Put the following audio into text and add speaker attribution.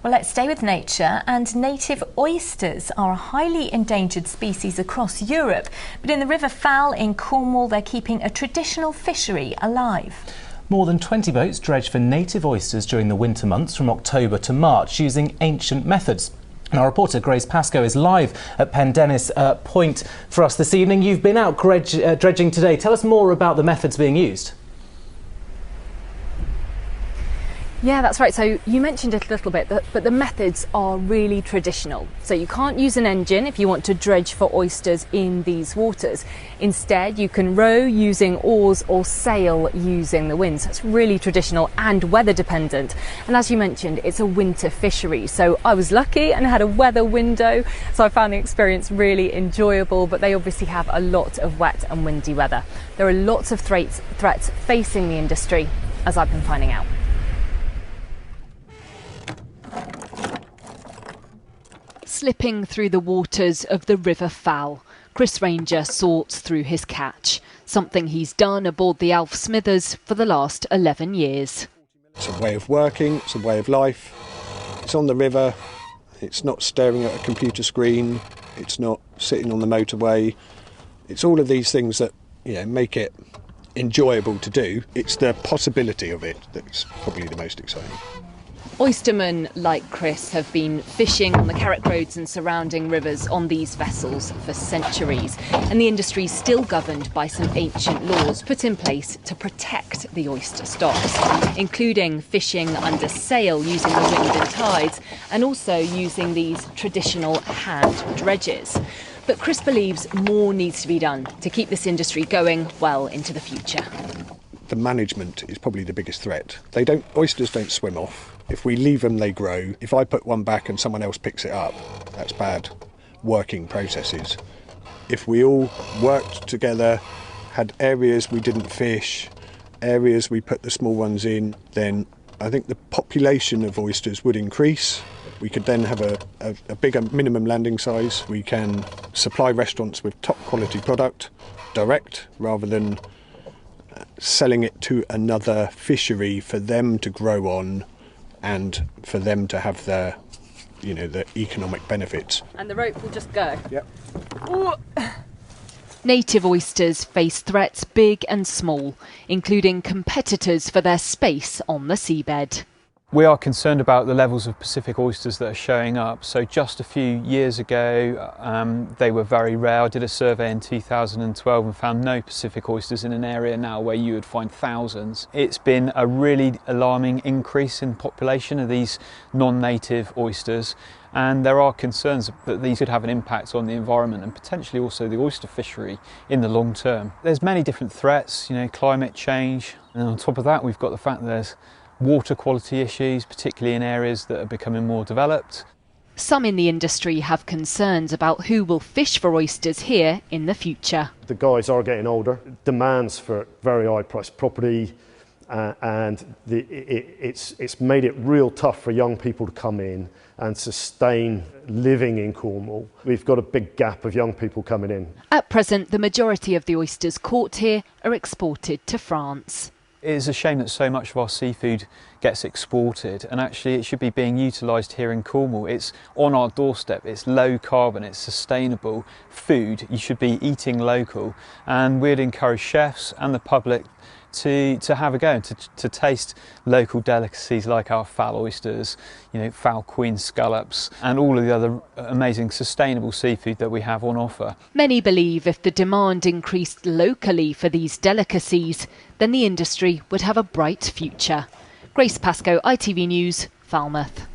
Speaker 1: Well, let's stay with nature, and native oysters are a highly endangered species across Europe. But in the River Fal in Cornwall, they're keeping a traditional fishery alive.
Speaker 2: More than 20 boats dredge for native oysters during the winter months from October to March using ancient methods. And our reporter Grace Pascoe is live at Pendennis Point for us this evening. You've been out dredging today. Tell us more about the methods being used.
Speaker 3: Yeah, that's right. So you mentioned it a little bit, but the methods are really traditional. So you can't use an engine if you want to dredge for oysters in these waters. Instead, you can row using oars or sail using the wind. So it's really traditional and weather dependent. And as you mentioned, it's a winter fishery. So I was lucky and had a weather window. So I found the experience really enjoyable, but they obviously have a lot of wet and windy weather. There are lots of threats facing the industry, as I've been finding out. Slipping through the waters of the River Fal, Chris Ranger sorts through his catch, something he's done aboard the Alf Smithers for the last 11 years.
Speaker 4: It's a way of working, it's a way of life. It's on the river, it's not staring at a computer screen, it's not sitting on the motorway. It's all of these things that, make it enjoyable to do. It's the possibility of it that's probably the most exciting.
Speaker 3: Oystermen like Chris have been fishing on the Carrick Roads and surrounding rivers on these vessels for centuries, and the industry is still governed by some ancient laws put in place to protect the oyster stocks, including fishing under sail using the wind and tides, and also using these traditional hand dredges. But Chris believes more needs to be done to keep this industry going well into the future.
Speaker 4: The management is probably the biggest threat. Oysters don't swim off. If we leave them, they grow. If I put one back and someone else picks it up, that's bad working processes. If we all worked together, had areas we didn't fish, areas we put the small ones in, then I think the population of oysters would increase. We could then have a bigger minimum landing size. We can supply restaurants with top quality product, direct, rather than selling it to another fishery for them to grow on and for them to have the economic benefits.
Speaker 3: And the rope will just go.
Speaker 4: Yep.
Speaker 3: Ooh. Native oysters face threats big and small, including competitors for their space on the seabed.
Speaker 5: We are concerned about the levels of Pacific oysters that are showing up. So just a few years ago, they were very rare. I did a survey in 2012 and found no Pacific oysters in an area now where you would find thousands. It's been a really alarming increase in population of these non-native oysters. And there are concerns that these could have an impact on the environment and potentially also the oyster fishery in the long term. There's many different threats, climate change. And on top of that, we've got the fact that there's water quality issues, particularly in areas that are becoming more developed.
Speaker 3: Some in the industry have concerns about who will fish for oysters here in the future.
Speaker 6: The guys are getting older, demands for very high priced property, and it's made it real tough for young people to come in and sustain living in Cornwall. We've got a big gap of young people coming in.
Speaker 3: At present, the majority of the oysters caught here are exported to France.
Speaker 5: It is a shame that so much of our seafood gets exported, and actually it should be being utilised here in Cornwall. It's on our doorstep, it's low carbon, it's sustainable food. You should be eating local, and we'd encourage chefs and the public to have a go, to taste local delicacies like our Fal oysters, Fal Queen scallops, and all of the other amazing sustainable seafood that we have on offer.
Speaker 3: Many believe if the demand increased locally for these delicacies, then the industry would have a bright future. Grace Pascoe, ITV News, Falmouth.